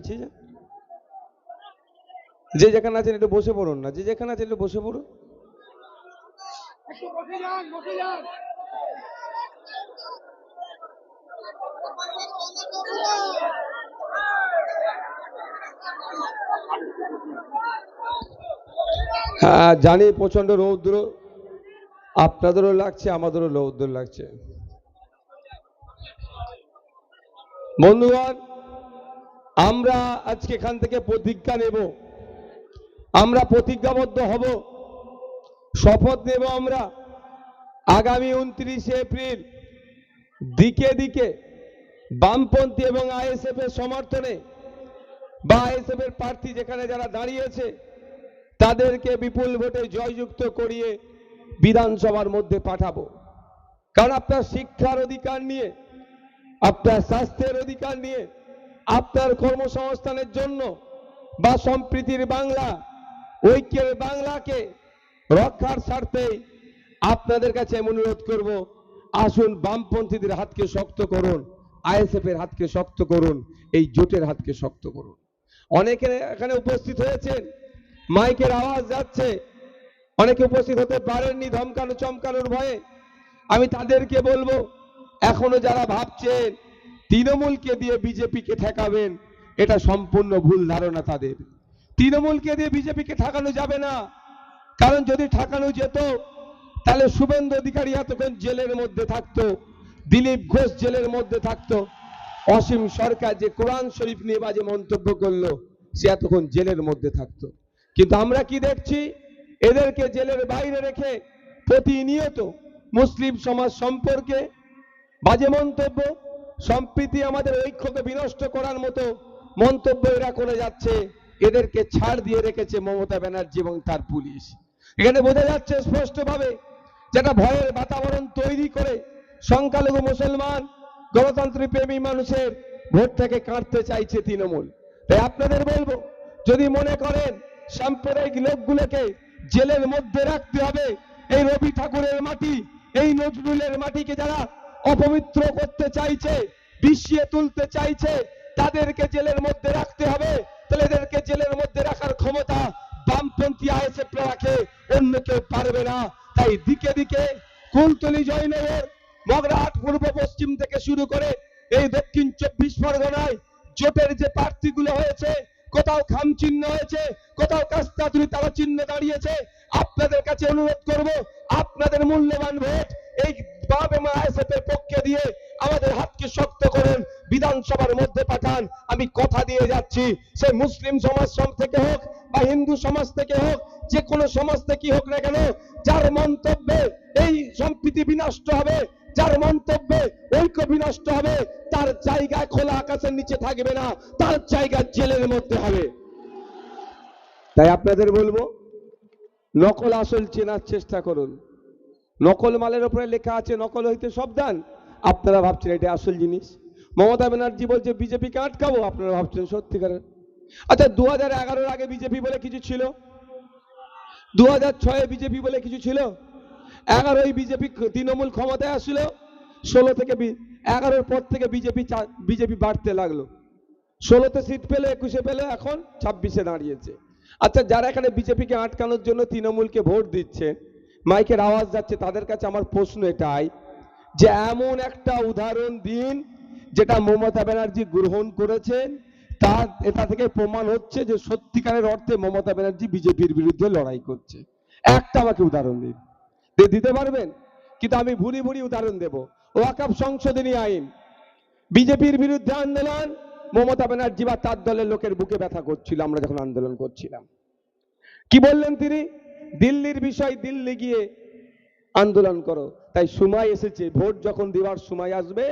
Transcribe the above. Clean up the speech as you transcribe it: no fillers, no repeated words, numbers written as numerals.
নিচে যান, যে যেখানে আছেন একটু বসে পড়ুন না, যে যেখানে আছেন একটু বসে পড়ুন। হ্যাঁ জানি প্রচন্ড রৌদ্র, আপনাদেরও লাগছে আমাদেরও রৌদ্র লাগছে। বন্ধুগণ, আমরা আজকে এখান থেকে প্রতিজ্ঞা নেব, আমরা প্রতিজ্ঞাবদ্ধ হব, শপথ নেব আমরা আগামী 29শে এপ্রিল দিকে দিকে বামপন্থী এবং আইএসএফ এর সমর্থনে বা আইএসএফ এর প্রার্থী যেখানে যারা দাঁড়িয়েছে তাদেরকে বিপুল ভোটে জয়যুক্ত করিয়ে বিধানসভার মধ্যে পাঠাবো। কারণ আপনার শিক্ষার অধিকার নিয়ে, আপনার স্বাস্থ্যের অধিকার নিয়ে, আপনার কর্মসংস্থানের জন্য বা সম্প্রীতির বাংলা, ঐক্যের বাংলাকে রক্ষার স্বার্থে আপনাদের কাছে অনুরোধ করব, আসুন বামপন্থীদের হাতকে শক্ত করুন, আইএসএফ এর হাতকে শক্ত করুন, এই জোটের হাতকে শক্ত করুন। অনেকে এখানে উপস্থিত হয়েছেন, মাইকের আওয়াজ যাচ্ছে, অনেকে উপস্থিত হতে পারেননি ধমকানো চমকানোর ভয়ে। আমি তাদেরকে বলবো, এখনো যারা ভাবছেন তৃণমূলকে দিয়ে বিজেপিকে ঠেকাবেন, এটা সম্পূর্ণ ভুল ধারণা তাদের। তৃণমূলকে দিয়ে বিজেপিকে ঠেকানো যাবে না, কারণ যদি ঠেকানো যেত তাহলে শুভেন্দু অধিকারী এতক্ষণ জেলের মধ্যে থাকতো, দিলীপ ঘোষ জেলের মধ্যে থাকতো, অসীম সরকার যে কোরআন শরীফ নিয়ে বাজে মন্তব্য করলো সে এতক্ষণ জেলের মধ্যে থাকতো। কিন্তু আমরা কি দেখছি, এদেরকে জেলের বাইরে রেখে প্রতিনিয়ত মুসলিম সমাজ সম্পর্কে বাজে মন্তব্য, সম্প্রীতি আমাদের ঐক্যকে বিনষ্ট করার মতো মন্তব্য এরা করে যাচ্ছে। এদেরকে ছাড় দিয়ে রেখেছে মমতা ব্যানার্জি এবং তার পুলিশ। এখানে বোঝা যাচ্ছে স্পষ্টভাবে যেটা ভয়ের বাতাবরণ তৈরি করে সংখ্যালঘু মুসলমান গণতন্ত্র প্রেমী মানুষের ভোট থেকে কাটতে চাইছে তৃণমূল। তাই আপনাদের বলবো, যদি মনে করেন সাম্প্রদায়িক লোকগুলোকে জেলের মধ্যে রাখতে হবে, এই রবি ঠাকুরের মাটি, এই নজরুলের মাটিকে যারা অপবিত্র করতে চাইছে, বিষিয়ে তুলতে চাইছে, তাদেরকে জেলের মধ্যে রাখতে হবে, তাহলে এদেরকে জেলের মধ্যে রাখার ক্ষমতা বামপন্থী আইএসএফ রাখে, অন্য কেউ পারবে না। তাই দিকে দিকে কুলতলি, জয়নগর, মগরাহাট, পূর্ব পশ্চিম থেকে শুরু করে এই দক্ষিণ 24 পরগনায় জোটের যে প্রার্থীগুলো হয়েছে, কোথাও খাম চিহ্ন হয়েছে, কোথাও কাস্তাতুরি তারা চিহ্ন দাঁড়িয়েছে, আপনাদের কাছে অনুরোধ করব, আপনাদের মূল্যবান ভোট এই বাম এবং আইএসএফ এর পক্ষে দিয়ে আমাদের হাতকে শক্ত করুন, বিধানসভার মধ্যে পাঠান। আমি কথা দিয়ে যাচ্ছি, সে মুসলিম সমাজ থেকে হোক বা হিন্দু সমাজ থেকে হোক, যে কোনো সমাজ থেকে হোক না কেন, যার মন্তব্যে এই সম্প্রীতি বিনষ্ট হবে, যার মন্তব্যে ঐক্য বিনষ্ট হবে, তার জায়গায় খোলা আকাশের নিচে থাকবে না, তার জায়গা জেলের মধ্যে হবে। তাই আপনাদের বলবো, নকল আসল চেনার চেষ্টা করুন। নকল মালের উপরে লেখা আছে নকল হইতে সাবধান, আপনারা ভাবছেন এটা আসল জিনিস। মমতা ব্যানার্জি বলছে বিজেপিকে আটকাবো, আপনারা ভাবছেন সত্যিকারের। আচ্ছা 2011-এর আগে বিজেপি বলে কিছু ছিল? 2006-এ বিজেপি বলে কিছু ছিল? 11-ই বিজেপি তৃণমূল ক্ষমতায় আসছিল, 16 থেকে 11-এর পর থেকে বিজেপি বাড়তে লাগলো, 16তে সিট পেলে, 21-এ পেলে, এখন 26-এ দাঁড়িয়েছে। আচ্ছা যারা এখানে বিজেপিকে আটকানোর জন্য তৃণমূলকে ভোট দিচ্ছে, মাইকের আওয়াজ যাচ্ছে, তাদের কাছে আমার প্রশ্ন এটাই যে এমন একটা উদাহরণ দিন যেটা মমতা ব্যানার্জি গ্রহণ করেছেন, তার এটা থেকে প্রমাণ হচ্ছে যে সত্যিকারের অর্থে মমতা ব্যানার্জি বিজেপির বিরুদ্ধে লড়াই করছে। একটা আমাকে উদাহরণ দিন, দিতে পারবেন? কিন্তু আমি ভুরি ভুরি উদাহরণ দেব। ওয়াকফ সংশোধনী আইন, বিজেপির বিরুদ্ধে আন্দোলন, মমতা ব্যানার্জি বা তার দলের লোকের বুকে ব্যথা করছিল আমরা যখন আন্দোলন করছিলাম। কি বললেন তিনি? দিল্লির বিষয় দিল্লি গিয়ে আন্দোলন করো। তাই সময় এসেছে, ভোট যখন দেওয়ার সময় আসবে